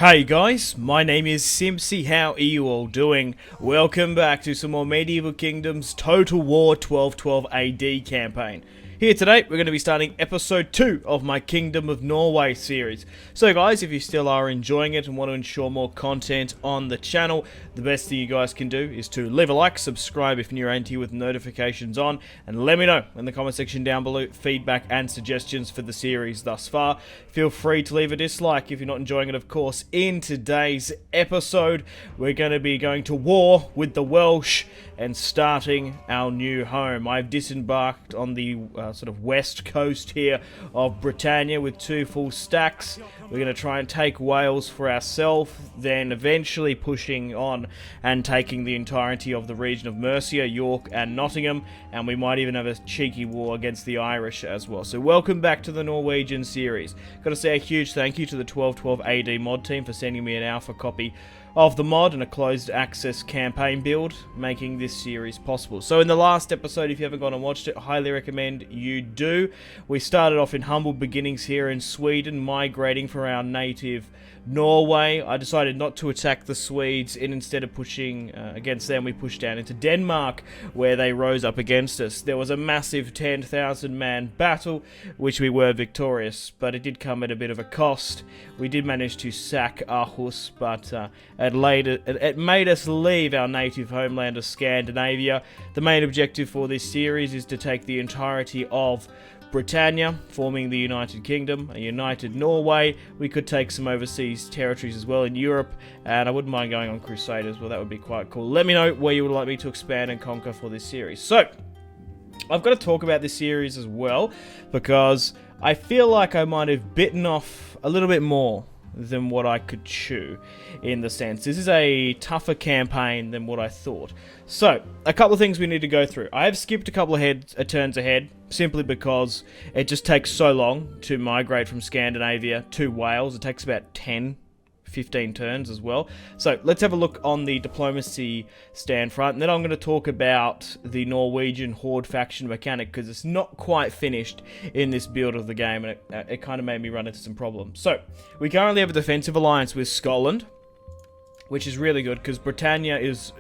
Hey guys, my name is Simpzy. How are you all doing? Welcome back to some more Medieval Kingdoms Total War 1212 AD campaign. Here today, we're going to be starting episode 2 of my Kingdom of Norway series. So guys, if you still are enjoying it and want to ensure more content on the channel, the best thing you guys can do is to leave a like, subscribe if you're new here with notifications on, and let me know in the comment section down below feedback and suggestions for the series thus far. Feel free to leave a dislike if you're not enjoying it, of course. In today's episode, we're going to be going to war with the Welsh and starting our new home. I've disembarked on the sort of west coast here of Britannia with 2 full stacks. We're going to try and take Wales for ourselves, then eventually pushing on and taking the entirety of the region of Mercia, York and Nottingham, and we might even have a cheeky war against the Irish as well. So welcome back to the Norwegian series. Got to say a huge thank you to the 1212 AD mod team for sending me an alpha copy of the mod and a closed access campaign build, making this series possible. So in the last episode, if you haven't gone and watched it, I highly recommend you do. We started off in humble beginnings here in Sweden, migrating from our native Norway. I decided not to attack the Swedes, and instead of pushing against them, we pushed down into Denmark, where they rose up against us. There was a massive 10,000 man battle, which we were victorious, but it did come at a bit of a cost. We did manage to sack Aarhus, but it made us leave our native homeland of Scandinavia. The main objective for this series is to take the entirety of Britannia, forming the United Kingdom, a united Norway. We could take some overseas territories as well in Europe, and I wouldn't mind going on crusade as well. That would be quite cool. Let me know where you would like me to expand and conquer for this series. So, I've got to talk about this series as well, because I feel like I might have bitten off a little bit more than what I could chew, in the sense this is a tougher campaign than what I thought. So, a couple of things we need to go through. I have skipped a couple of turns ahead, simply because it just takes so long to migrate from Scandinavia to Wales. It takes about 10-15 turns as well. So let's have a look on the diplomacy stand front, and then I'm going to talk about the Norwegian Horde faction mechanic, because it's not quite finished in this build of the game, and it kind of made me run into some problems. So we currently have a defensive alliance with Scotland, which is really good because Britannia is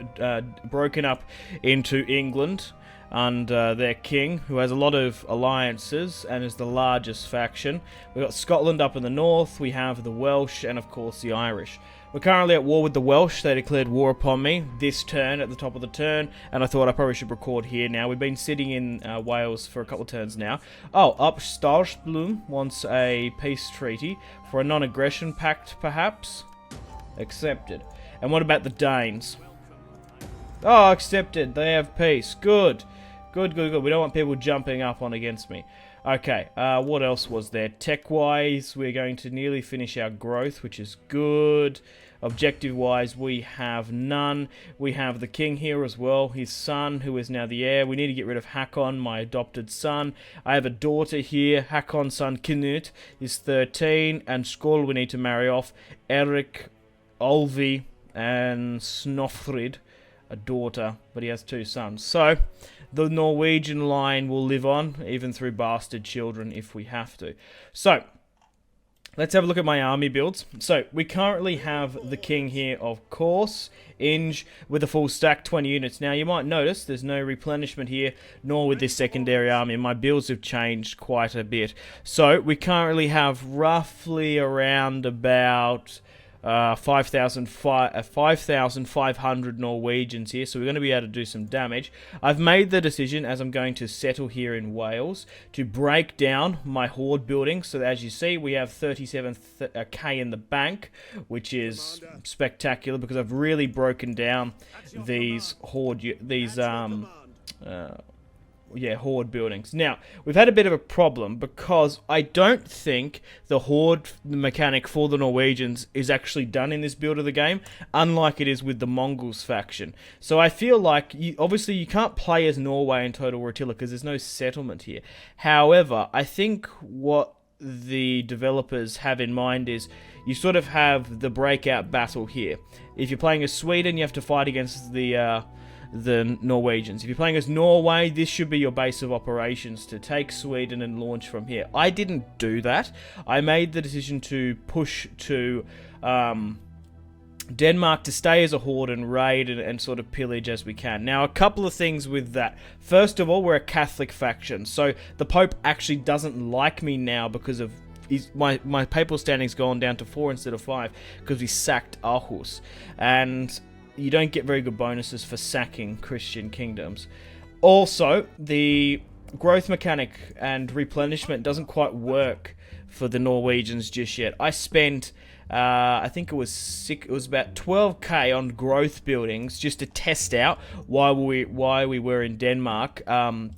broken up into England under their king, who has a lot of alliances and is the largest faction. We've got Scotland up in the north, we have the Welsh, and of course the Irish. We're currently at war with the Welsh. They declared war upon me this turn, at the top of the turn, and I thought I probably should record here now. We've been sitting in Wales for a couple of turns now. Oh, Upstarblum wants a peace treaty for a non-aggression pact, perhaps? Accepted. And what about the Danes? Oh, accepted. They have peace. Good. Good, good, good. We don't want people jumping up on against me. Okay, what else was there? Tech-wise, we're going to nearly finish our growth, which is good. Objective-wise, we have none. We have the king here as well, his son, who is now the heir. We need to get rid of Hakon, my adopted son. I have a daughter here. Hakon's son, Knut, is 13. And Skål, we need to marry off. Eric, Olvi, and Snofrid, a daughter, but he has 2 sons. So, the Norwegian line will live on, even through bastard children if we have to. So, let's have a look at my army builds. So, we currently have the king here, of course, Inge, with a full stack, 20 units. Now, you might notice there's no replenishment here, nor with this secondary army. My builds have changed quite a bit. So, we currently have roughly around about 5,500 Norwegians here, so we're going to be able to do some damage. I've made the decision, as I'm going to settle here in Wales, to break down my horde building. So as you see, we have 37k in the bank, which is spectacular, because I've really broken down these horde horde buildings. Now, we've had a bit of a problem because I don't think the horde mechanic for the Norwegians is actually done in this build of the game, unlike it is with the Mongols faction. So I feel like, obviously you can't play as Norway in Total War because there's no settlement here. However, I think what the developers have in mind is you sort of have the breakout battle here. If you're playing as Sweden, you have to fight against the Norwegians. If you're playing as Norway, this should be your base of operations to take Sweden and launch from here. I didn't do that. I made the decision to push to Denmark to stay as a horde and raid and sort of pillage as we can. Now, a couple of things with that. First of all, we're a Catholic faction, so the Pope actually doesn't like me now because of my papal standing's gone down to 4 instead of 5 because we sacked Aarhus, and you don't get very good bonuses for sacking Christian kingdoms. Also, the growth mechanic and replenishment doesn't quite work for the Norwegians just yet. I spent I think it was about 12k on growth buildings just to test out why we were in Denmark,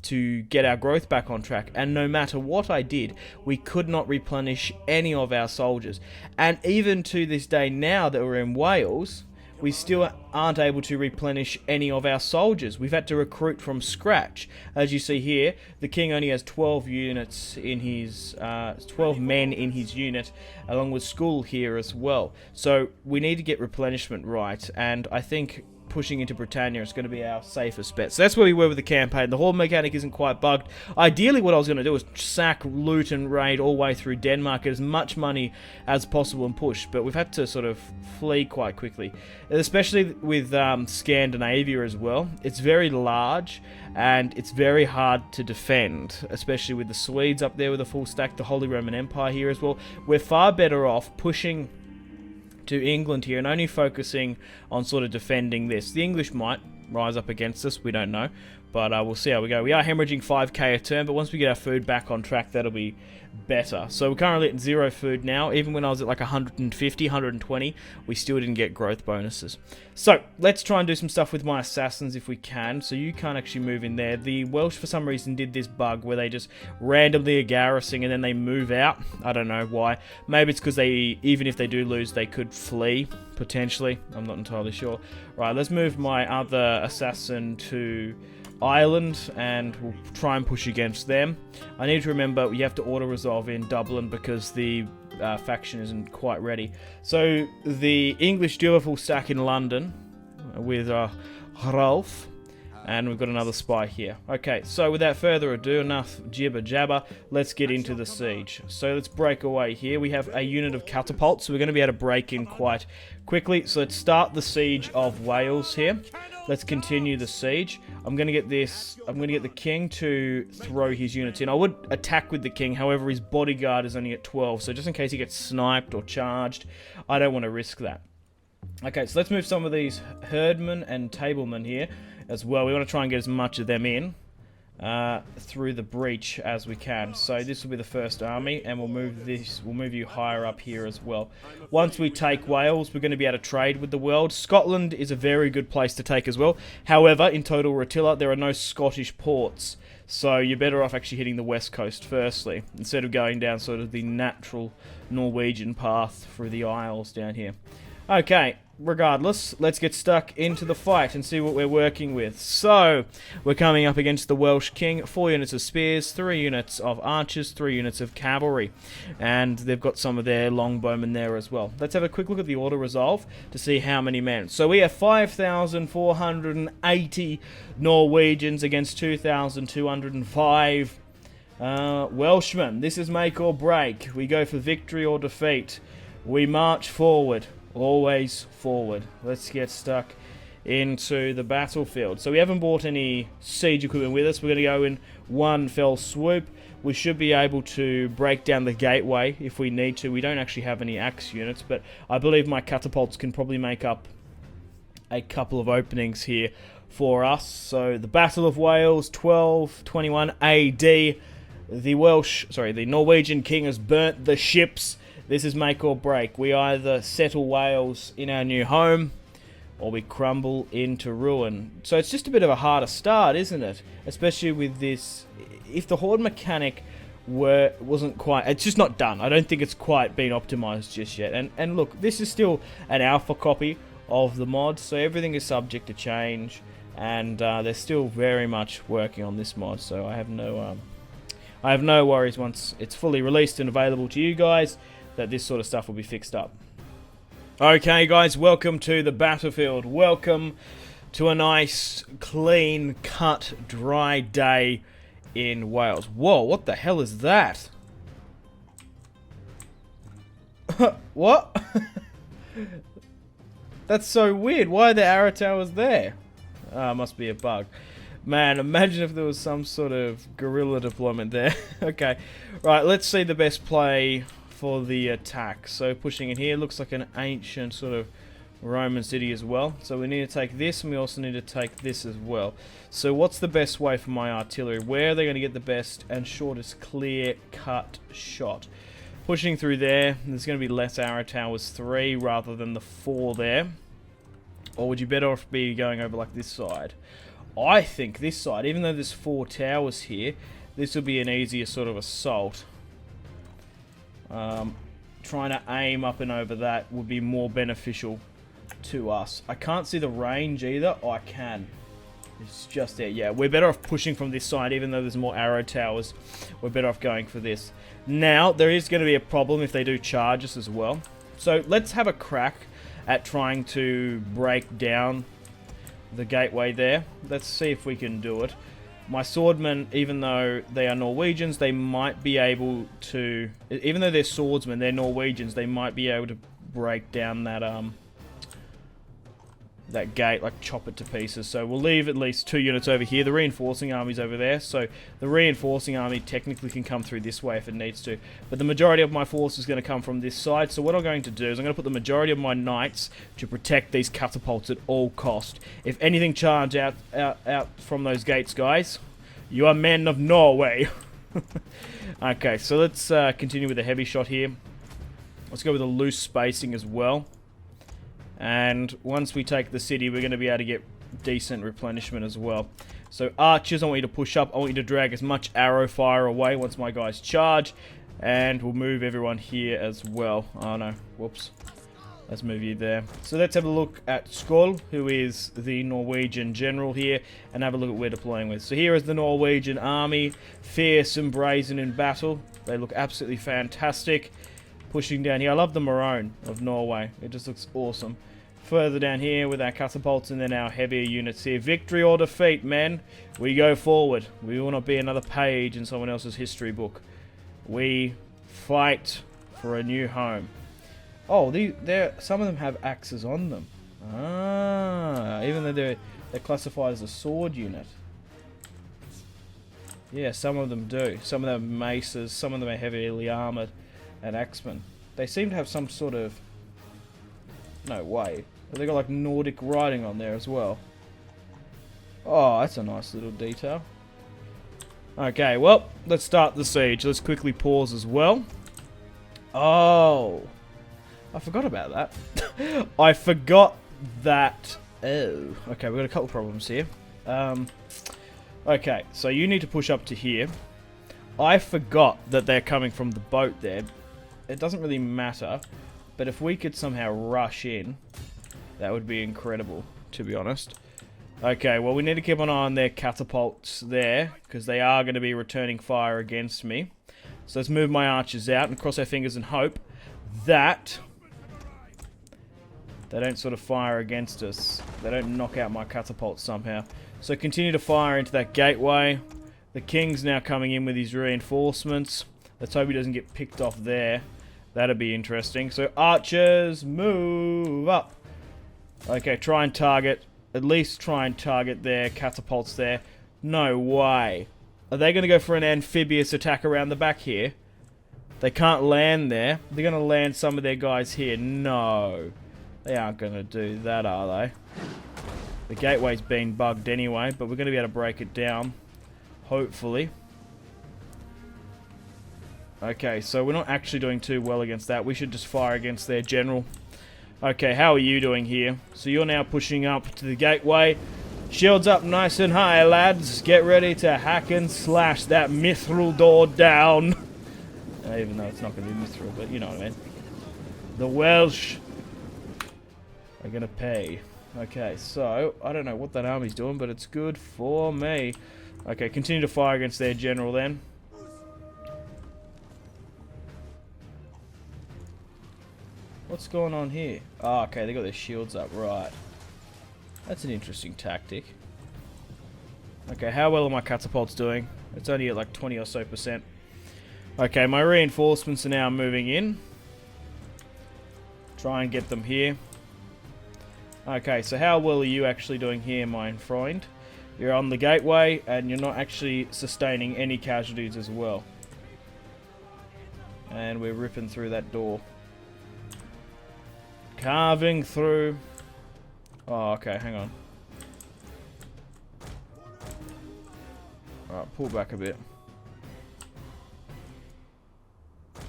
to get our growth back on track. And no matter what I did, we could not replenish any of our soldiers. And even to this day now that we're in Wales, we still aren't able to replenish any of our soldiers. We've had to recruit from scratch. As you see here, the king only has 12 units in his 12 men in his unit, along with school here as well. So we need to get replenishment right, and I think pushing into Britannia is going to be our safest bet. So that's where we were with the campaign. The horde mechanic isn't quite bugged. Ideally, what I was going to do was sack, loot, and raid all the way through Denmark, get as much money as possible and push, but we've had to sort of flee quite quickly, especially with Scandinavia as well. It's very large, and it's very hard to defend, especially with the Swedes up there with a full stack, the Holy Roman Empire here as well. We're far better off pushing to England here and only focusing on sort of defending this. The English might rise up against us, we don't know, but we'll see how we go. We are hemorrhaging 5k a turn, but once we get our food back on track, that'll be better. So we're currently at 0 food now. Even when I was at like 150, 120, we still didn't get growth bonuses. So let's try and do some stuff with my assassins if we can. So you can't actually move in there. The Welsh for some reason did this bug where they just randomly are garrisoning and then they move out. I don't know why. Maybe it's because they, even if they do lose, they could flee potentially. I'm not entirely sure. Right, let's move my other assassin to Ireland and we'll try and push against them. I need to remember we have to auto-resolve in Dublin because the faction isn't quite ready. So the English do have a full stack in London with Rolf, and we've got another spy here. Okay, so without further ado, enough jibber jabber, let's get into the siege. So let's break away here. We have a unit of catapults, so we're going to be able to break in quite quickly. So let's start the siege of Wales here. Let's continue the siege. I'm going to get the king to throw his units in. I would attack with the king, however his bodyguard is only at 12, so just in case he gets sniped or charged, I don't want to risk that. Okay, so let's move some of these herdmen and tablemen here as well. We want to try and get as much of them in through the breach as we can. So this will be the first army, and we'll move you higher up here as well. Once we take Wales, we're going to be able to trade with the world. Scotland is a very good place to take as well. However, in Total Rotilla, there are no Scottish ports, so you're better off actually hitting the west coast firstly, instead of going down sort of the natural Norwegian path through the Isles down here. Okay, regardless, let's get stuck into the fight and see what we're working with. So, we're coming up against the Welsh king. 4 units of spears, 3 units of archers, 3 units of cavalry. And they've got some of their longbowmen there as well. Let's have a quick look at the auto-resolve to see how many men. So we have 5,480 Norwegians against 2,205 Welshmen. This is make or break. We go for victory or defeat. We march forward. Always forward. Let's get stuck into the battlefield. So we haven't bought any siege equipment with us. We're going to go in one fell swoop. We should be able to break down the gateway if we need to. We don't actually have any axe units, but I believe my catapults can probably make up a couple of openings here for us. So the Battle of Wales, 1221 AD. The Norwegian king has burnt the ships. This is make or break. We either settle Wales in our new home, or we crumble into ruin. So it's just a bit of a harder start, isn't it? Especially with this, if the horde mechanic wasn't quite, it's just not done. I don't think it's quite been optimized just yet. And look, this is still an alpha copy of the mod, so everything is subject to change, and they're still very much working on this mod. So I have no worries once it's fully released and available to you guys, that this sort of stuff will be fixed up. Okay guys, welcome to the battlefield. Welcome to a nice, clean cut, dry day in Wales. Whoa, what the hell is that? What? That's so weird. Why are the arrow towers there? Must be a bug. Man, imagine if there was some sort of guerrilla deployment there. Okay, right, let's see the best play for the attack. So pushing in here looks like an ancient sort of Roman city as well. So we need to take this, and we also need to take this as well. So what's the best way for my artillery? Where are they going to get the best and shortest clear-cut shot? Pushing through there, there's going to be less arrow towers, 3 rather than the 4 there. Or would you better off be going over like this side? I think this side, even though there's 4 towers here, this will be an easier sort of assault. Trying to aim up and over that would be more beneficial to us. I can't see the range either. Oh, I can. It's just there. Yeah, we're better off pushing from this side, even though there's more arrow towers. We're better off going for this. Now, there is going to be a problem if they do charge us as well. So, let's have a crack at trying to break down the gateway there. Let's see if we can do it. My swordmen, even though they are Norwegians, they might be able to... Even though they're swordsmen, they're Norwegians, they might be able to break down that gate, like chop it to pieces. So we'll leave at least 2 units over here. The reinforcing army's over there, so the reinforcing army technically can come through this way if it needs to. But the majority of my force is going to come from this side, so what I'm going to do is I'm going to put the majority of my knights to protect these catapults at all cost. If anything charge out from those gates, guys, you are men of Norway. Okay, so let's continue with a heavy shot here. Let's go with a loose spacing as well. And once we take the city, we're going to be able to get decent replenishment as well. So archers, I want you to push up. I want you to drag as much arrow fire away once my guys charge. And we'll move everyone here as well. Oh no, whoops. Let's move you there. So let's have a look at Skål, who is the Norwegian general here, and have a look at what we're deploying with. So here is the Norwegian Army, fierce and brazen in battle. They look absolutely fantastic. Pushing down here. I love the maroon of Norway. It just looks awesome. Further down here with our catapults and then our heavier units here. Victory or defeat, men. We go forward. We will not be another page in someone else's history book. We fight for a new home. Oh, some of them have axes on them. Ah, even though they're classified as a sword unit. Yeah, some of them do. Some of them are maces. Some of them are heavily armored. And axemen. They seem to have some sort of... No way. They got like Nordic writing on there as well. Oh, that's a nice little detail. Okay, well, let's start the siege. Let's quickly pause as well. Oh. I forgot about that. I forgot that... Oh. Okay, we've got a couple problems here. Okay, so you need to push up to here. I forgot that they're coming from the boat there. It doesn't really matter, but if we could somehow rush in, that would be incredible, to be honest. Okay, well, we need to keep an eye on their catapults there, because they are going to be returning fire against me. So let's move my archers out and cross our fingers and hope that they don't sort of fire against us. They don't knock out my catapults somehow. So continue to fire into that gateway. The king's now coming in with his reinforcements. Let's hope he doesn't get picked off there. That'd be interesting. So archers, move up. Okay, try and target. At least try and target their catapults there. No way. Are they going to go for an amphibious attack around the back here? They can't land there. They're going to land some of their guys here. No. They aren't going to do that, are they? The gateway's been bugged anyway, but we're going to be able to break it down. Hopefully. Okay, so we're not actually doing too well against that. We should just fire against their general. Okay, how are you doing here? So you're now pushing up to the gateway. Shields up nice and high, lads. Get ready to hack and slash that mithril door down. Even though it's not going to be mithril, but you know what I mean. The Welsh are going to pay. Okay, so I don't know what that army's doing, but it's good for me. Okay, continue to fire against their general then. What's going on here? Oh, okay, they got their shields up, right. That's an interesting tactic. Okay, how well are my catapults doing? It's only at like 20 or so %. Okay, my reinforcements are now moving in. Try and get them here. Okay, so how well are you actually doing here, my friend? You're on the gateway, and you're not actually sustaining any casualties as well. And we're ripping through that door. Carving through. Oh, okay, hang on. Alright, pull back a bit.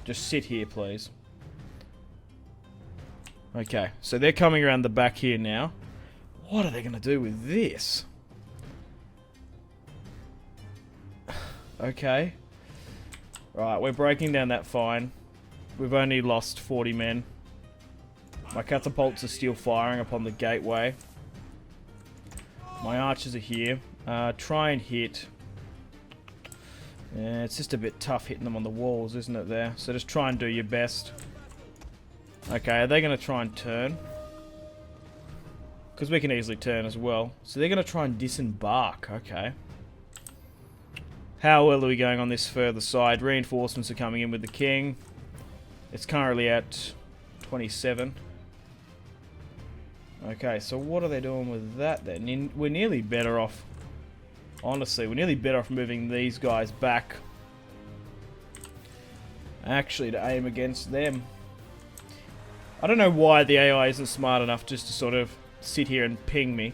Just sit here, please. Okay, so they're coming around the back here now. What are they going to do with this? Okay. Right, we're breaking down that fine. We've only lost 40 men. My catapults are still firing upon the gateway. My archers are here. Try and hit. Yeah, it's just a bit tough hitting them on the walls, isn't it, there? So just try and do your best. Okay, are they going to try and turn? Because we can easily turn as well. So they're going to try and disembark. Okay. How well are we going on this further side? Reinforcements are coming in with the king. It's currently at 27. Okay, so what are they doing with that then? We're nearly better off. Honestly, we're nearly better off moving these guys back. Actually, to aim against them. I don't know why the AI isn't smart enough just to sort of sit here and ping me.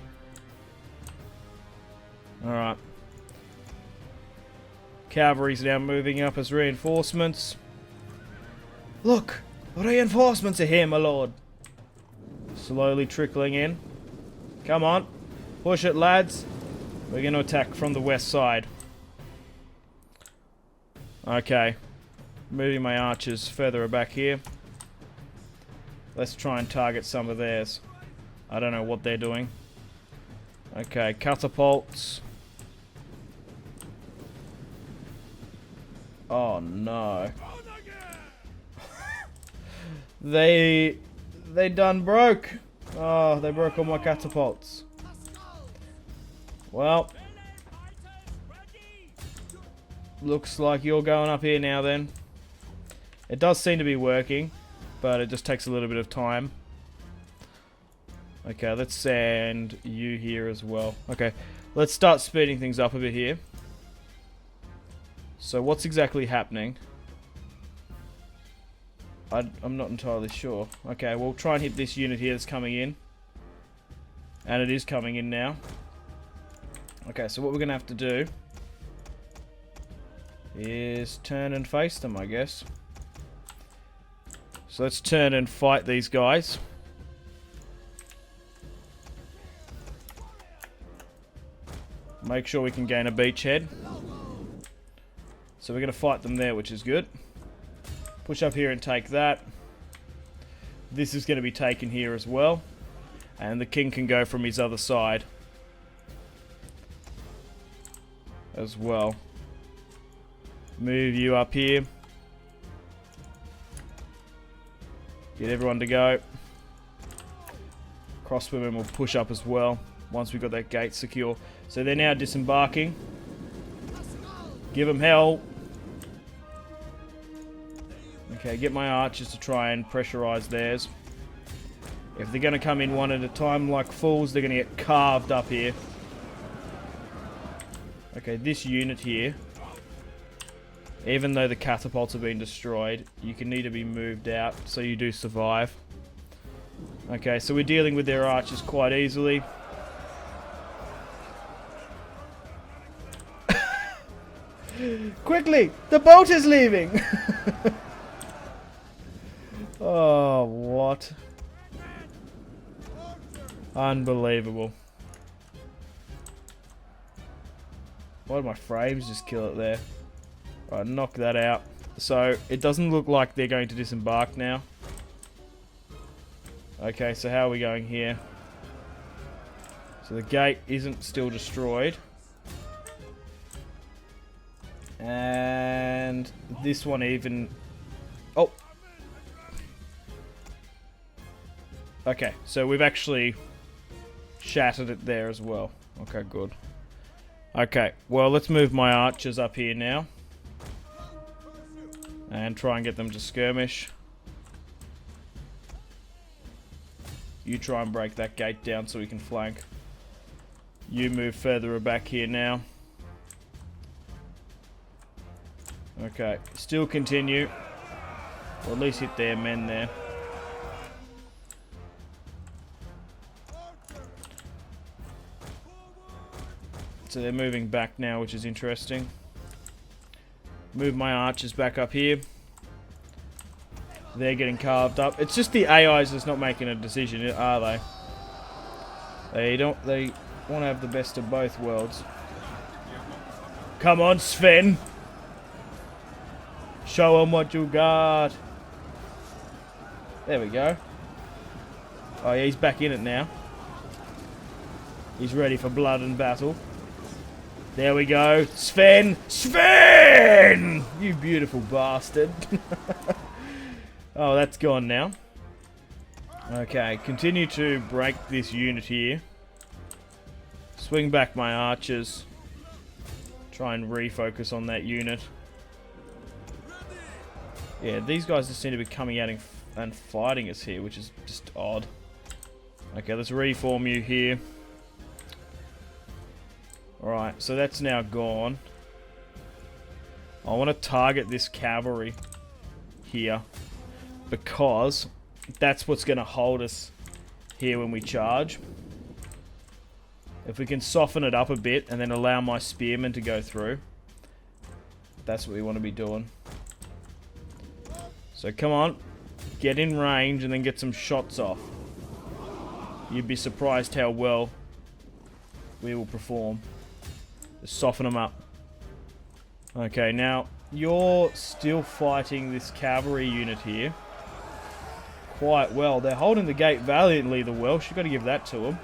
Alright. Cavalry's now moving up as reinforcements. Look! Reinforcements are here, my lord! Slowly trickling in. Come on. Push it, lads. We're going to attack from the west side. Okay. Moving my archers further back here. Let's try and target some of theirs. I don't know what they're doing. Okay, catapults. Oh no. They done broke. Oh, they broke all my catapults. Well, looks like you're going up here now then. It does seem to be working, but it just takes a little bit of time. Okay, let's send you here as well. Okay, let's start speeding things up a bit here. So what's exactly happening? I'm not entirely sure. Okay, we'll try and hit this unit here that's coming in. And it is coming in now. Okay, so what we're going to have to do is turn and face them, I guess. So let's turn and fight these guys. Make sure we can gain a beachhead. So we're going to fight them there, which is good. Push up here and take that. This is going to be taken here as well. And the king can go from his other side as well. Move you up here. Get everyone to go. Crossbowmen will push up as well once we've got that gate secure. So they're now disembarking. Give them hell. Okay, get my archers to try and pressurize theirs. If they're going to come in one at a time like fools, they're going to get carved up here. Okay, this unit here, even though the catapults have been destroyed, you can need to be moved out so you do survive. Okay, so we're dealing with their archers quite easily. Quickly! The boat is leaving! Oh, what? Unbelievable. Why did my frames just kill it there? Right, knock that out. So, it doesn't look like they're going to disembark now. Okay, so how are we going here? So the gate isn't still destroyed. And this one even... Oh! Okay, so we've actually shattered it there as well. Okay, good. Okay, well, let's move my archers up here now. And try and get them to skirmish. You try and break that gate down so we can flank. You move further back here now. Okay, still continue. Or at least hit their men there. So they're moving back now, which is interesting. Move my archers back up here. They're getting carved up. It's just the AIs that's not making a decision, are they? They want to have the best of both worlds. Come on, Sven. Show them what you got. There we go. Oh yeah, he's back in it now. He's ready for blood and battle. There we go. Sven! Sven! You beautiful bastard. Oh, that's gone now. Okay, continue to break this unit here. Swing back my archers. Try and refocus on that unit. Yeah, these guys just seem to be coming out and fighting us here, which is just odd. Okay, let's reform you here. Alright, so that's now gone. I want to target this cavalry here, because that's what's going to hold us here when we charge. If we can soften it up a bit and then allow my spearmen to go through, that's what we want to be doing. So come on, get in range and then get some shots off. You'd be surprised how well we will perform. Just soften them up. Okay, now you're still fighting this cavalry unit here quite well. They're holding the gate valiantly, the Welsh. You've got to give that to them.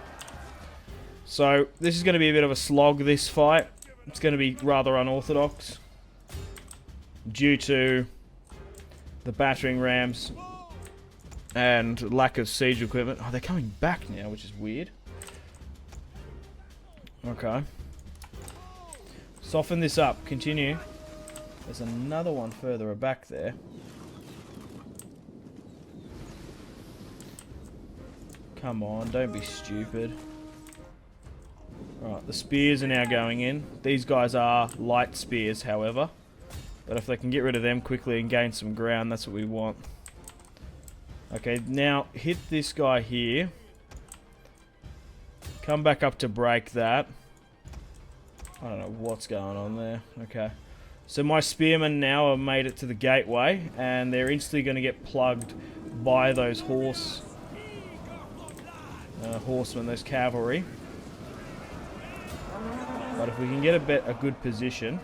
So this is going to be a bit of a slog, this fight. It's going to be rather unorthodox due to the battering rams and lack of siege equipment. Oh, they're coming back now, which is weird. Okay. Soften this up. Continue. There's another one further back there. Come on, don't be stupid. Alright, the spears are now going in. These guys are light spears, however. But if they can get rid of them quickly and gain some ground, that's what we want. Okay, now hit this guy here. Come back up to break that. I don't know what's going on there. Okay. So my spearmen now have made it to the gateway, and they're instantly going to get plugged by those horsemen, those cavalry. But if we can get a good position,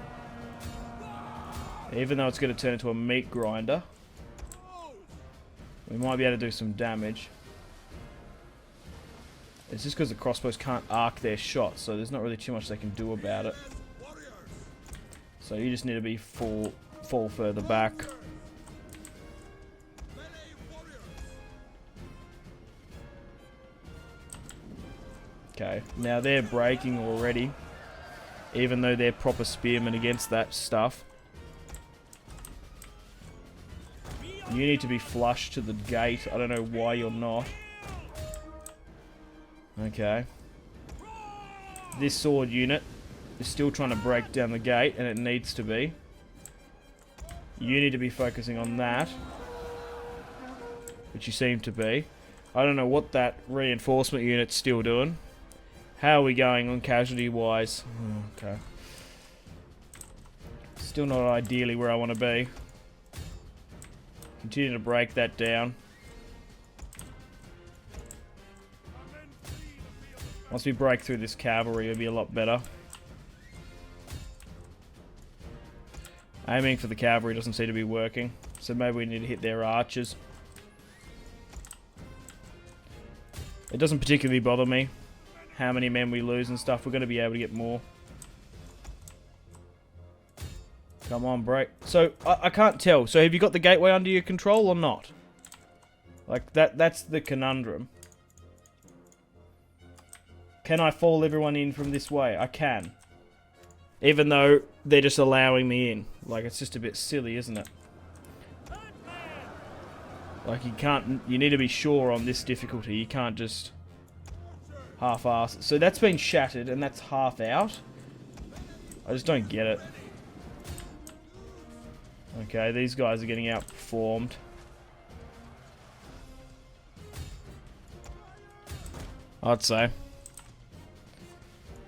even though it's going to turn into a meat grinder, we might be able to do some damage. It's just because the crossbows can't arc their shots, so there's not really too much they can do about it. So you just need to be fall further back. Okay, now they're breaking already, even though they're proper spearmen against that stuff. You need to be flush to the gate. I don't know why you're not. Okay. This sword unit is still trying to break down the gate, and it needs to be. You need to be focusing on that, which you seem to be. I don't know what that reinforcement unit's still doing. How are we going on casualty-wise? Okay. Still not ideally where I want to be. Continue to break that down. Once we break through this cavalry, it'll be a lot better. Aiming for the cavalry doesn't seem to be working, so maybe we need to hit their archers. It doesn't particularly bother me how many men we lose and stuff. We're going to be able to get more. Come on, break. So, I can't tell. So, have you got the gateway under your control or not? Like, that's the conundrum. Can I fall everyone in from this way? I can. Even though they're just allowing me in. Like, it's just a bit silly, isn't it? Like, you can't... You need to be sure on this difficulty. You can't just half-ass. So that's been shattered, and that's half out. I just don't get it. Okay, these guys are getting outperformed. I'd say.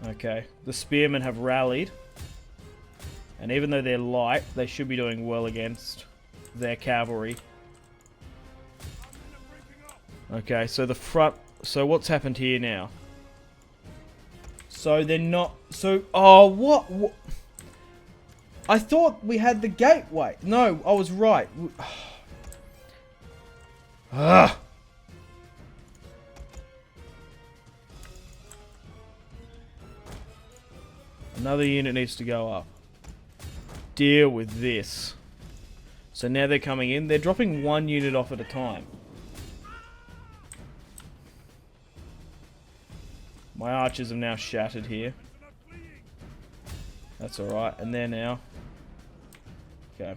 Okay, the spearmen have rallied. And even though they're light, they should be doing well against their cavalry. Okay, so the front... So what's happened here now? So they're not... So... Oh, what? I thought we had the gateway. No, I was right. Ugh. Another unit needs to go up. Deal with this. So now they're coming in. They're dropping one unit off at a time. My archers have now shattered here. That's alright. And there now. Okay.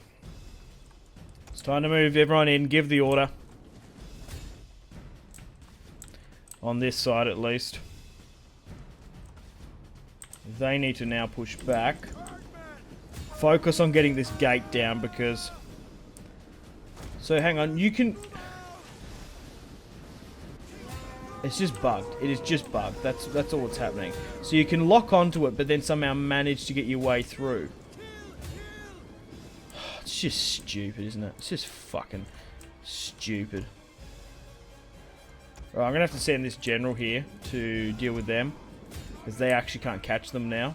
It's time to move everyone in. Give the order. On this side at least. They need to now push back. Focus on getting this gate down because... So hang on, you can... It's just bugged. It is just bugged. That's all that's happening. So you can lock onto it, but then somehow manage to get your way through. It's just stupid, isn't it? It's just fucking stupid. Right, I'm going to have to send this general here to deal with them. Because they actually can't catch them now.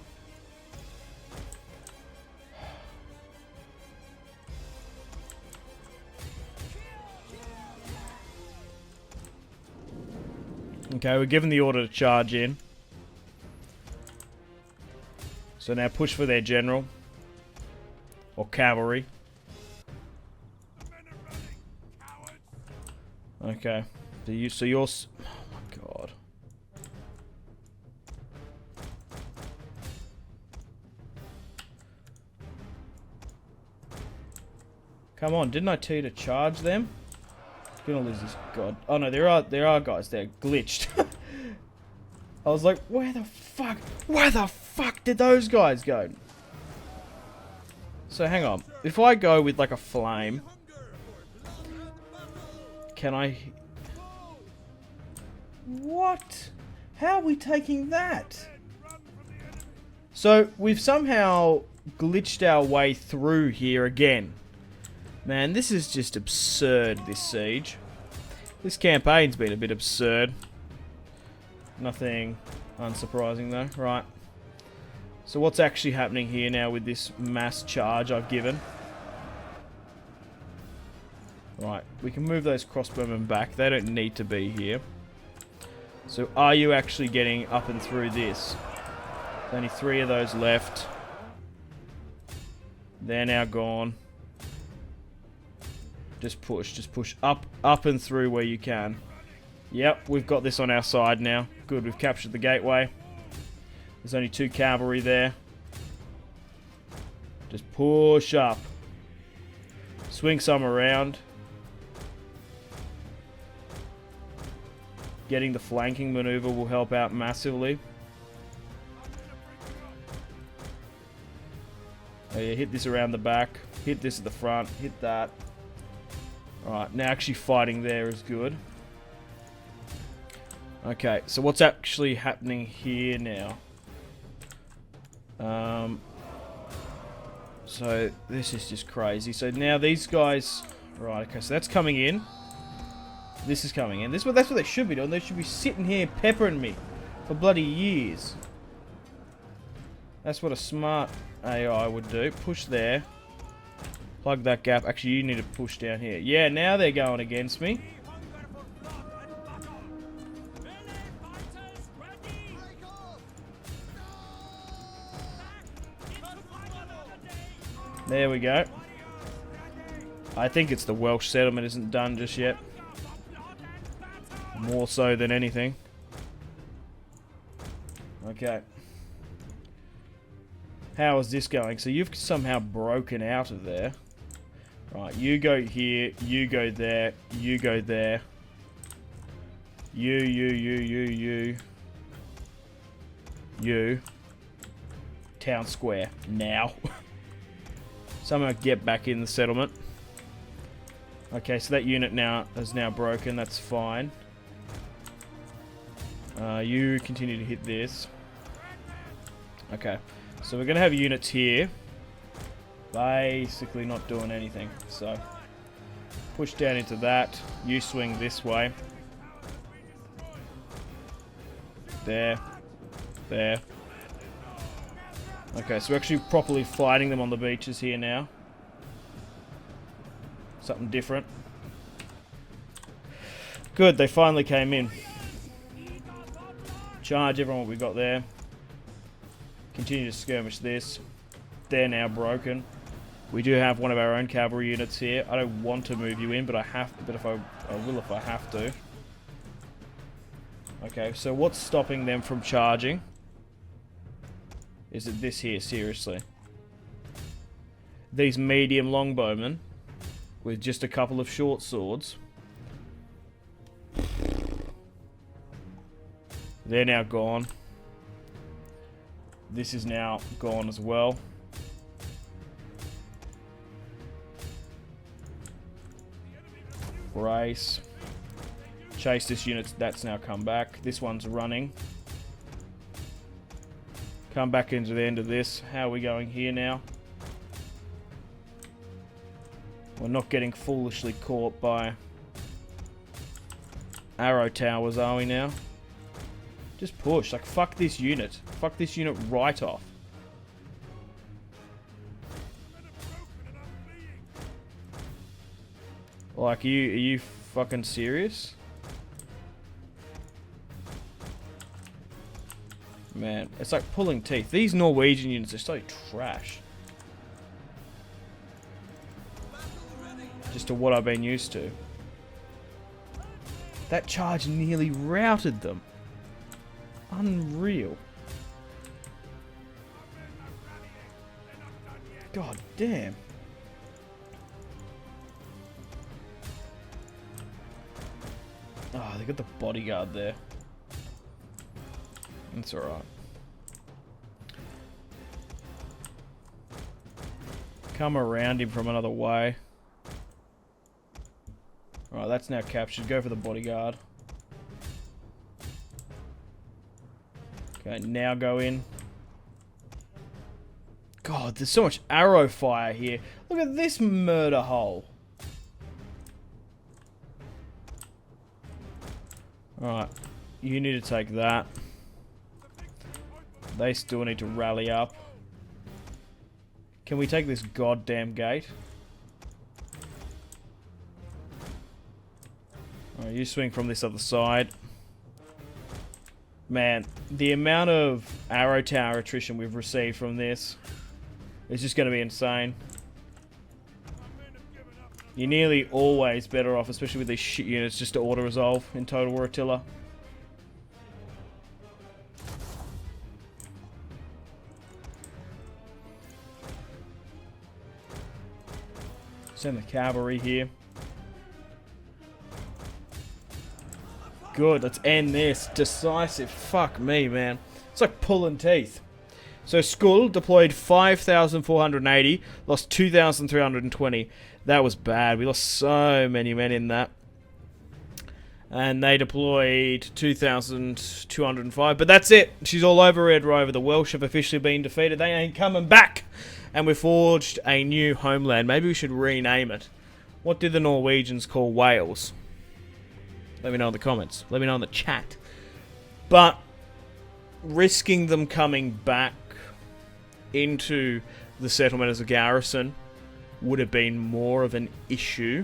Okay, we're given the order to charge in. So now push for their general. Or cavalry. Okay. So you're... Oh my god. Come on, didn't I tell you to charge them? I'm gonna lose this god. Oh no, there are guys there. Glitched. I was like, where the fuck did those guys go? So hang on. If I go with like a flame, can I... What? How are we taking that? So we've somehow glitched our way through here again. Man, this is just absurd, this siege. This campaign's been a bit absurd. Nothing unsurprising though. Right. So what's actually happening here now with this mass charge I've given? Right, we can move those crossbowmen back. They don't need to be here. So are you actually getting up and through this? There's only 3 of those left. They're now gone. Just push up and through where you can. Yep, we've got this on our side now. Good, we've captured the gateway. There's only 2 cavalry there. Just push up. Swing some around. Getting the flanking maneuver will help out massively. Oh yeah, hit this around the back. Hit this at the front. Hit that. Alright, now actually fighting there is good. Okay, so what's actually happening here now? So this is just crazy. So now these guys... Right, okay, so that's coming in. This is coming in. That's what they should be doing. They should be sitting here peppering me for bloody years. That's what a smart AI would do. Push there. Plug that gap. Actually, you need to push down here. Yeah, now they're going against me. There we go. I think it's the Welsh settlement isn't done just yet. More so than anything. Okay. How is this going? So you've somehow broken out of there. Right, you go here, you go there, you go there. You. Town square. Now. So I'm going to get back in the settlement. Okay, so that unit now is now broken. That's fine. You continue to hit this. Okay, so we're going to have units here. Basically not doing anything. So, push down into that. You swing this way. There. There. Okay, so we're actually properly fighting them on the beaches here now. Something different. Good, they finally came in. Charge everyone what we got there. Continue to skirmish this. They're now broken. We do have one of our own cavalry units here. I don't want to move you in, but I have to. But if I will if I have to. Okay, so what's stopping them from charging? Is it this here, seriously? These medium longbowmen with just a couple of short swords. They're now gone. This is now gone as well. Brace. Chase this unit, that's now come back. This one's running. Come back into the end of this. How are we going here now? We're not getting foolishly caught by arrow towers, are we now? Just push. Like, fuck this unit. Fuck this unit right off. Like, are you fucking serious? Man, it's like pulling teeth. These Norwegian units are so trash. Just to what I've been used to. That charge nearly routed them. Unreal. God damn. Oh, they got the bodyguard there. That's alright. Come around him from another way. Alright, that's now captured. Go for the bodyguard. Okay, now go in. God, there's so much arrow fire here. Look at this murder hole. Alright, you need to take that. They still need to rally up. Can we take this goddamn gate? Alright, you swing from this other side. Man, the amount of arrow tower attrition we've received from this is just going to be insane. You're nearly always better off, especially with these shit units, just to auto-resolve in Total War Attila. Send the cavalry here. Good, let's end this. Decisive. Fuck me, man. It's like pulling teeth. So Skull deployed 5,480, lost 2,320. That was bad. We lost so many men in that. And they deployed 2,205. But that's it. She's all over Red Rover. The Welsh have officially been defeated. They ain't coming back. And we forged a new homeland. Maybe we should rename it. What did the Norwegians call Wales? Let me know in the comments. Let me know in the chat. But risking them coming back into the settlement as a garrison would have been more of an issue.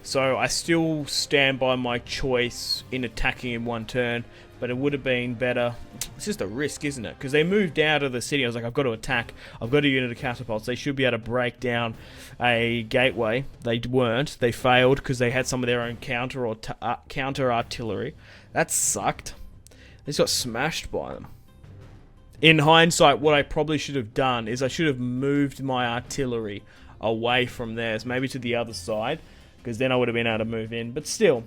So I still stand by my choice in attacking in one turn, but it would have been better. It's just a risk, isn't it? Because they moved out of the city. I was like, I've got to attack. I've got a unit of catapults. They should be able to break down a gateway. They weren't. They failed because they had some of their own counter artillery. That sucked. They just got smashed by them. In hindsight, what I probably should have done is I should have moved my artillery away from theirs, maybe to the other side, because then I would have been able to move in. But still,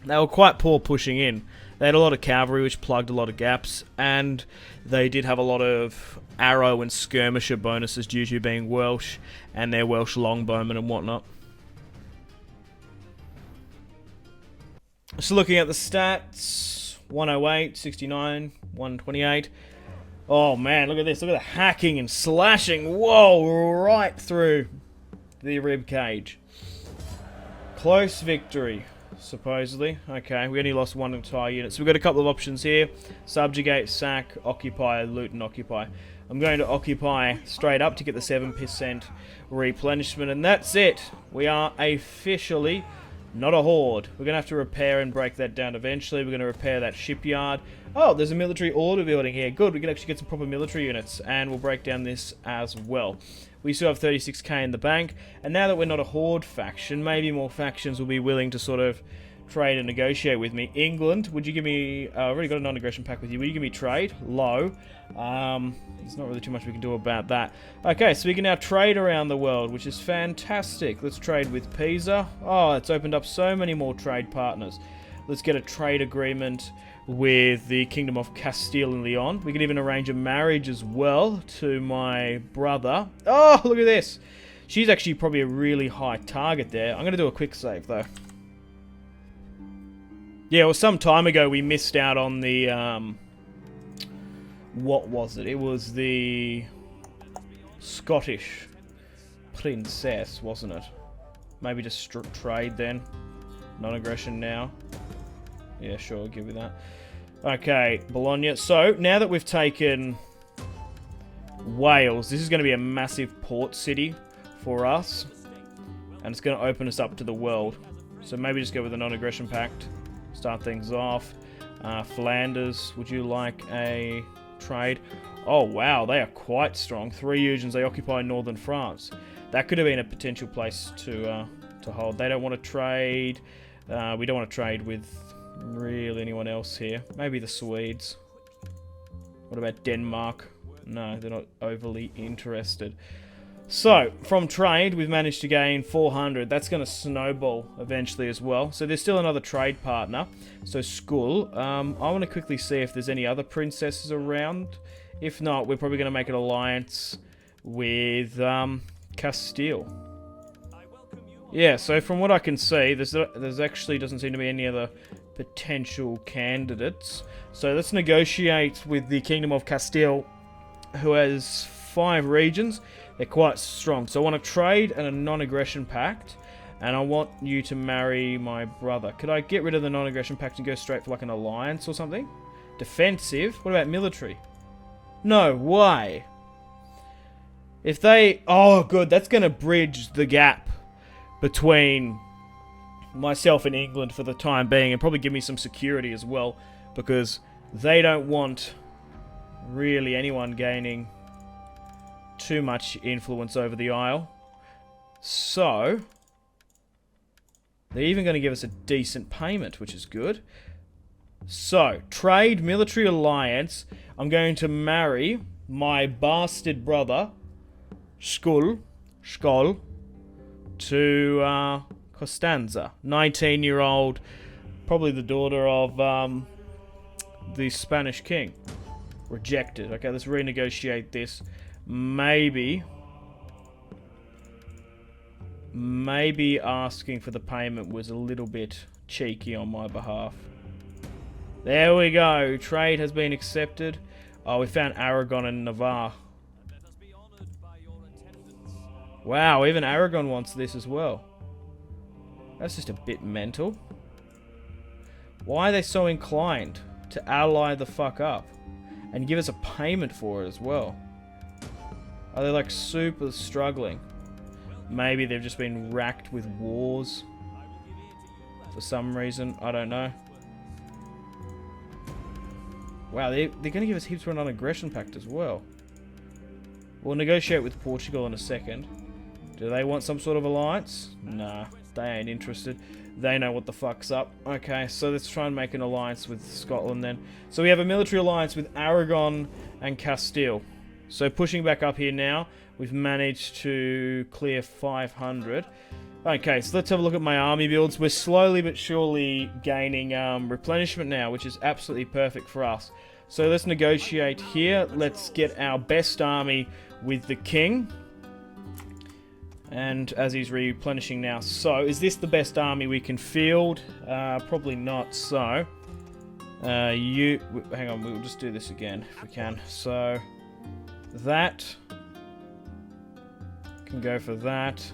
they were quite poor pushing in. They had a lot of cavalry, which plugged a lot of gaps, and they did have a lot of arrow and skirmisher bonuses due to being Welsh and their Welsh longbowmen and whatnot. So looking at the stats, 108, 69, 128. Oh man, look at this. Look at the hacking and slashing. Whoa, right through the rib cage. Close victory, supposedly. Okay, we only lost one entire unit. So we've got a couple of options here. Subjugate, sack, occupy, loot and occupy. I'm going to occupy straight up to get the 7% replenishment. And that's it. We are officially not a horde. We're going to have to repair and break that down eventually. We're going to repair that shipyard. Oh, there's a military order building here. Good, we can actually get some proper military units. And we'll break down this as well. We still have 36k in the bank. And now that we're not a horde faction, maybe more factions will be willing to sort of trade and negotiate with me. England, would you give me... I've already got a non-aggression pact with you. Will you give me trade? Low. There's not really too much we can do about that. Okay, so we can now trade around the world, which is fantastic. Let's trade with Pisa. Oh, it's opened up so many more trade partners. Let's get a trade agreement with the Kingdom of Castile and Leon. We can even arrange a marriage as well to my brother. Oh, look at this. She's actually probably a really high target there. I'm going to do a quick save, though. Yeah, well, some time ago we missed out on the... what was it? It was the Scottish princess, wasn't it? Maybe just trade then. Non-aggression now. Yeah, sure, I'll give you that. Okay, Bologna. So, now that we've taken Wales, this is going to be a massive port city for us. And it's going to open us up to the world. So maybe just go with a non-aggression pact. Start things off. Flanders, would you like a trade? Oh, wow, they are quite strong. 3 Eugens, they occupy northern France. That could have been a potential place to hold. They don't want to trade. We don't want to trade with really anyone else here. Maybe the Swedes. What about Denmark? No, they're not overly interested. So, from trade, we've managed to gain 400. That's going to snowball eventually as well. So, there's still another trade partner. So, Skull. I want to quickly see if there's any other princesses around. If not, we're probably going to make an alliance with Castile. Yeah, so from what I can see, there's actually doesn't seem to be any other potential candidates. So, let's negotiate with the Kingdom of Castile, who has 5 regions. They're quite strong. So I want to trade and a non-aggression pact. And I want you to marry my brother. Could I get rid of the non-aggression pact and go straight for like an alliance or something? Defensive? What about military? No, why? If they... Oh, good. That's going to bridge the gap between myself and England for the time being. And probably give me some security as well. Because they don't want really anyone gaining too much influence over the Isle. So, they're even going to give us a decent payment, which is good. So, trade, military alliance. I'm going to marry my bastard brother, Skull, to Costanza. 19-year-old, probably the daughter of the Spanish king. Rejected. Okay, let's renegotiate this. Maybe asking for the payment was a little bit cheeky on my behalf. There we go. Trade has been accepted. Oh, we found Aragon and Navarre. Wow, even Aragon wants this as well. That's just a bit mental. Why are they so inclined to ally the fuck up and give us a payment for it as well? Are they like super struggling? Maybe they've just been racked with wars for some reason. I don't know. Wow, they're going to give us heaps for a non-aggression pact as well. We'll negotiate with Portugal in a second. Do they want some sort of alliance? Nah, they ain't interested. They know what the fuck's up. Okay, so let's try and make an alliance with Scotland then. So we have a military alliance with Aragon and Castile. So pushing back up here now, we've managed to clear 500. Okay, so let's have a look at my army builds. We're slowly but surely gaining replenishment now, which is absolutely perfect for us. So let's negotiate here. Let's get our best army with the king. And as he's replenishing now. So, is this the best army we can field? Probably not. So, hang on, we'll just do this again if we can. So, that can go for that.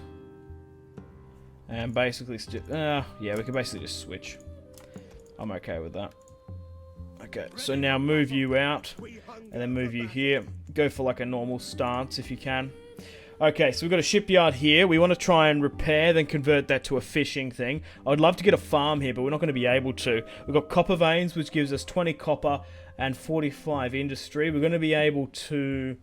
And basically, yeah, we can basically just switch. I'm okay with that. Okay, so now move you out, and then move you here. Go for like a normal stance if you can. Okay, so we've got a shipyard here. We want to try and repair, then convert that to a fishing thing. I'd love to get a farm here, but we're not going to be able to. We've got copper veins, which gives us 20 copper and 45 industry. We're going to be able to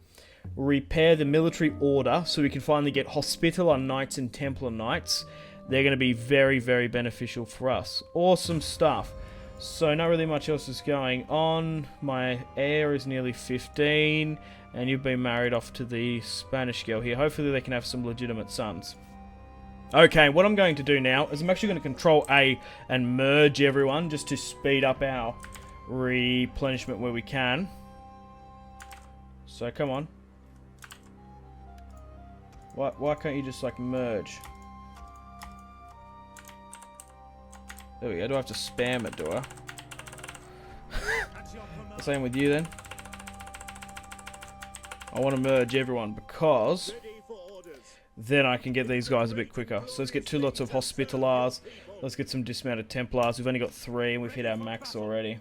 repair the military order, so we can finally get Hospitaller Knights and Templar Knights. They're going to be very, very beneficial for us. Awesome stuff. So not really much else is going on. My heir is nearly 15, and you've been married off to the Spanish girl here. Hopefully they can have some legitimate sons. Okay, what I'm going to do now is I'm actually going to Control A and merge everyone just to speed up our replenishment where we can. So come on. Why can't you just like merge? There we go. Do I have to spam it, do I? Same with you then. I want to merge everyone because then I can get these guys a bit quicker. So let's get 2 lots of Hospitallers. Let's get some dismounted Templars. We've only got 3 and we've hit our max already.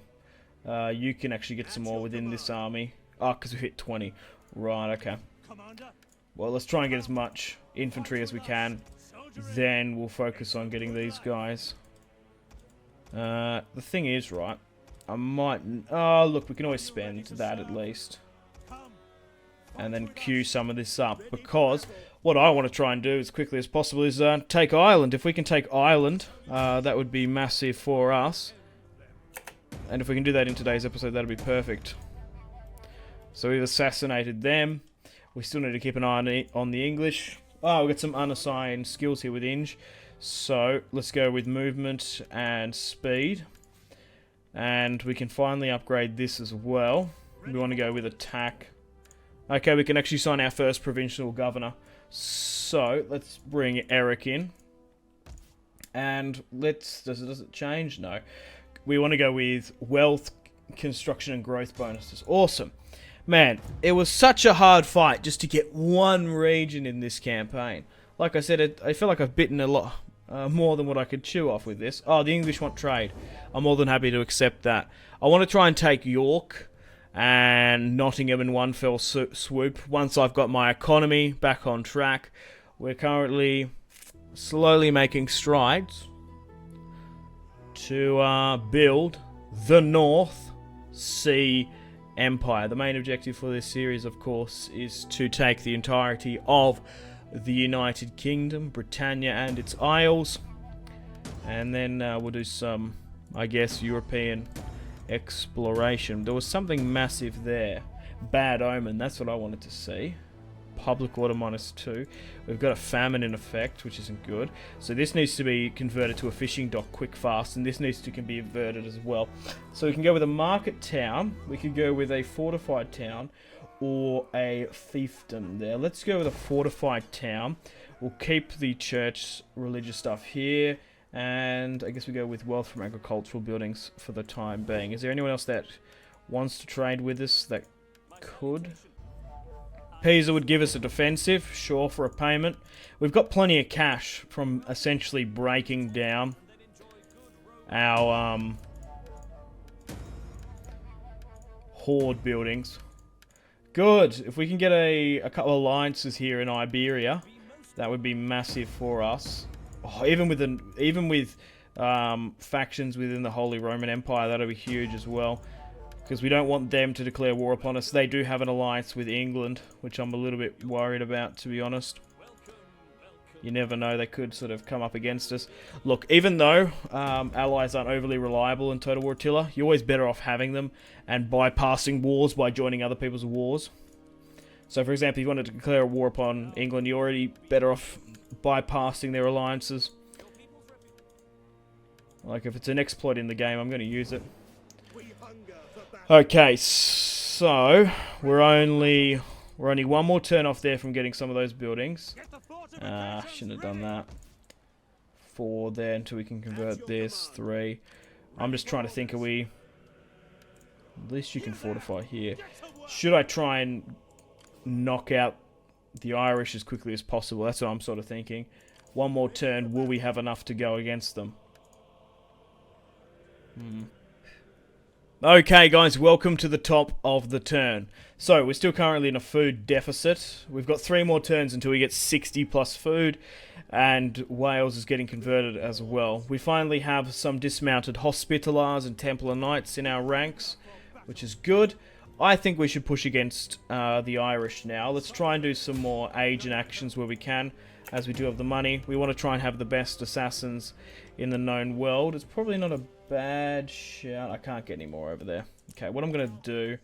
You can actually get some more within this army. Oh, because we hit 20. Right, okay. Well, let's try and get as much infantry as we can. Then we'll focus on getting these guys. The thing is, right, I might... Oh, look, we can always spend that at least. And then queue some of this up. Because what I want to try and do as quickly as possible is take Ireland. If we can take Ireland, that would be massive for us. And if we can do that in today's episode, that would be perfect. So we've assassinated them. We still need to keep an eye on the English. Oh, we've got some unassigned skills here with Inge. So, let's go with movement and speed. And we can finally upgrade this as well. We want to go with attack. Okay, we can actually sign our first Provincial Governor. So, let's bring Eric in. And let's... Does it change? No. We want to go with wealth, construction, and growth bonuses. Awesome. Man, it was such a hard fight just to get one region in this campaign. Like I said, I feel like I've bitten a lot... more than what I could chew off with this. Oh, the English want trade. I'm more than happy to accept that. I want to try and take York and Nottingham in one fell swoop. Once I've got my economy back on track. We're currently slowly making strides to build the North Sea Empire. The main objective for this series, of course, is to take the entirety of the United Kingdom, Britannia and its Isles, and then we'll do some, I guess, European exploration. There was something massive there. Bad omen, that's what I wanted to see. Public order -2. We've got a famine in effect, which isn't good. So this needs to be converted to a fishing dock quick fast, and this needs to can be averted as well. So we can go with a market town, we could go with a fortified town, or a fiefdom there. Let's go with a fortified town. We'll keep the church religious stuff here, and I guess we go with wealth from agricultural buildings for the time being. Is there anyone else that wants to trade with us that could? Pisa would give us a defensive, sure, for a payment. We've got plenty of cash from essentially breaking down our horde buildings. Good. If we can get a couple of alliances here in Iberia, that would be massive for us. Oh, even with factions within the Holy Roman Empire, that'll be huge as well. Because we don't want them to declare war upon us. They do have an alliance with England, which I'm a little bit worried about, to be honest. You never know, they could sort of come up against us. Look, even though allies aren't overly reliable in Total War Attila, you're always better off having them and bypassing wars by joining other people's wars. So, for example, if you wanted to declare a war upon England, you're already better off bypassing their alliances. Like, if it's an exploit in the game, I'm going to use it. Okay, so we're only one more turn off there from getting some of those buildings. Shouldn't have done that. 4 there until we can convert this. 3. I'm just trying to think, At least you can fortify here. Should I try and knock out the Irish as quickly as possible? That's what I'm sort of thinking. One more turn, will we have enough to go against them? Okay, guys, welcome to the top of the turn. So, we're still currently in a food deficit. We've got 3 more turns until we get 60 plus food, and Wales is getting converted as well. We finally have some dismounted Hospitallers and Templar Knights in our ranks, which is good. I think we should push against the Irish now. Let's try and do some more agent actions where we can, as we do have the money. We want to try and have the best assassins in the known world. It's probably not a bad shout. I can't get any more over there. Okay, what I'm going to do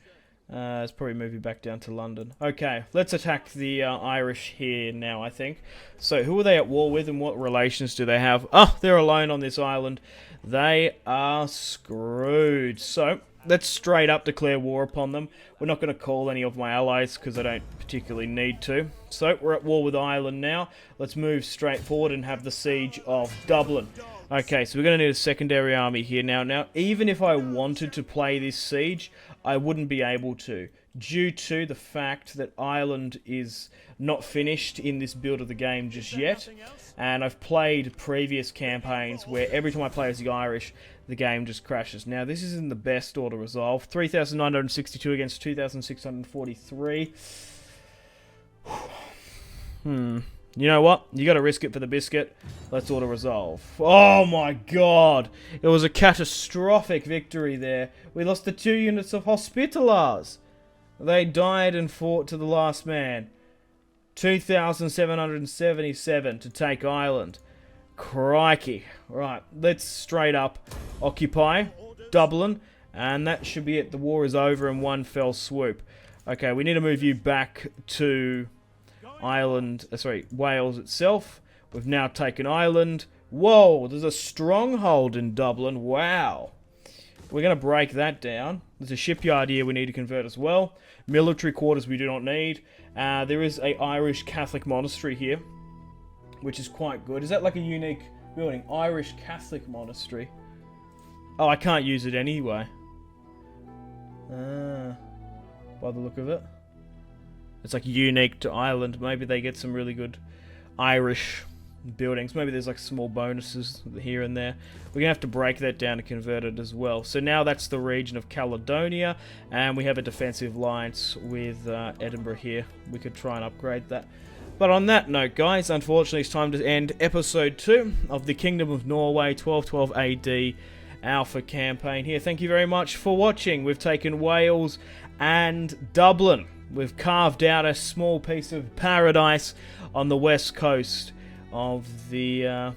is probably move you back down to London. Okay, let's attack the Irish here now, I think. So, who are they at war with and what relations do they have? Oh, they're alone on this island. They are screwed. So, let's straight up declare war upon them. We're not going to call any of my allies because I don't particularly need to. So, we're at war with Ireland now. Let's move straight forward and have the siege of Dublin. Okay, so we're going to need a secondary army here now. Now, even if I wanted to play this siege, I wouldn't be able to, due to the fact that Ireland is not finished in this build of the game just yet. And I've played previous campaigns where every time I play as the Irish, the game just crashes. Now, this is in the best order resolve. 3,962 against 2,643. You know what? You gotta risk it for the biscuit. Let's auto-resolve. Oh my god! It was a catastrophic victory there. We lost the 2 units of Hospitallers. They died and fought to the last man. 2,777 to take Ireland. Crikey. Right, let's straight up occupy Dublin. And that should be it. The war is over in one fell swoop. Okay, we need to move you back to Wales itself. We've now taken Ireland. Whoa, there's a stronghold in Dublin. Wow. We're going to break that down. There's a shipyard here we need to convert as well. Military quarters we do not need. There is a Irish Catholic monastery here, which is quite good. Is that like a unique building? Irish Catholic monastery. Oh, I can't use it anyway. By the look of it. It's like unique to Ireland. Maybe they get some really good Irish buildings. Maybe there's like small bonuses here and there. We're going to have to break that down to convert it as well. So now that's the region of Caledonia. And we have a defensive alliance with Edinburgh here. We could try and upgrade that. But on that note, guys, unfortunately it's time to end episode 2 of the Kingdom of Norway 1212 AD Alpha campaign here. Thank you very much for watching. We've taken Wales and Dublin. We've carved out a small piece of paradise on the west coast of the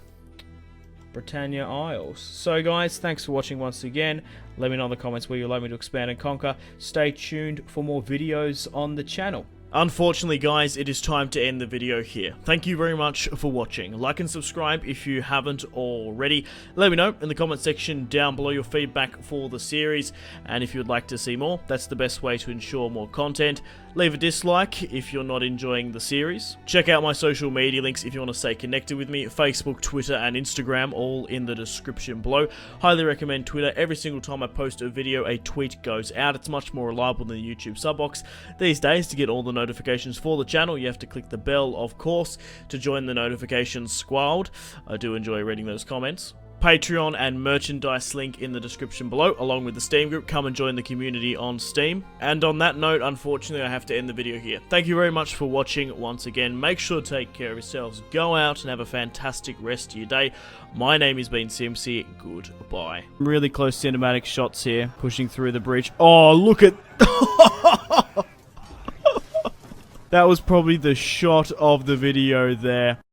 Britannia Isles. So guys, thanks for watching once again. Let me know in the comments where you'd like me to expand and conquer. Stay tuned for more videos on the channel. Unfortunately, guys, it is time to end the video here. Thank you very much for watching. Like and subscribe if you haven't already. Let me know in the comment section down below your feedback for the series, and if you'd like to see more, that's the best way to ensure more content. Leave a dislike if you're not enjoying the series. Check out my social media links if you want to stay connected with me. Facebook, Twitter, and Instagram, all in the description below. Highly recommend Twitter. Every single time I post a video, a tweet goes out. It's much more reliable than the YouTube sub box. These days, to get all the notifications for the channel, you have to click the bell, of course, to join the notifications squad. I do enjoy reading those comments. Patreon and merchandise link in the description below, along with the Steam group. Come and join the community on Steam. And on that note, unfortunately, I have to end the video here. Thank you very much for watching once again. Make sure to take care of yourselves. Go out and have a fantastic rest of your day. My name has been Simpzy. Goodbye. Really close cinematic shots here, pushing through the bridge. Oh, look at... That was probably the shot of the video there.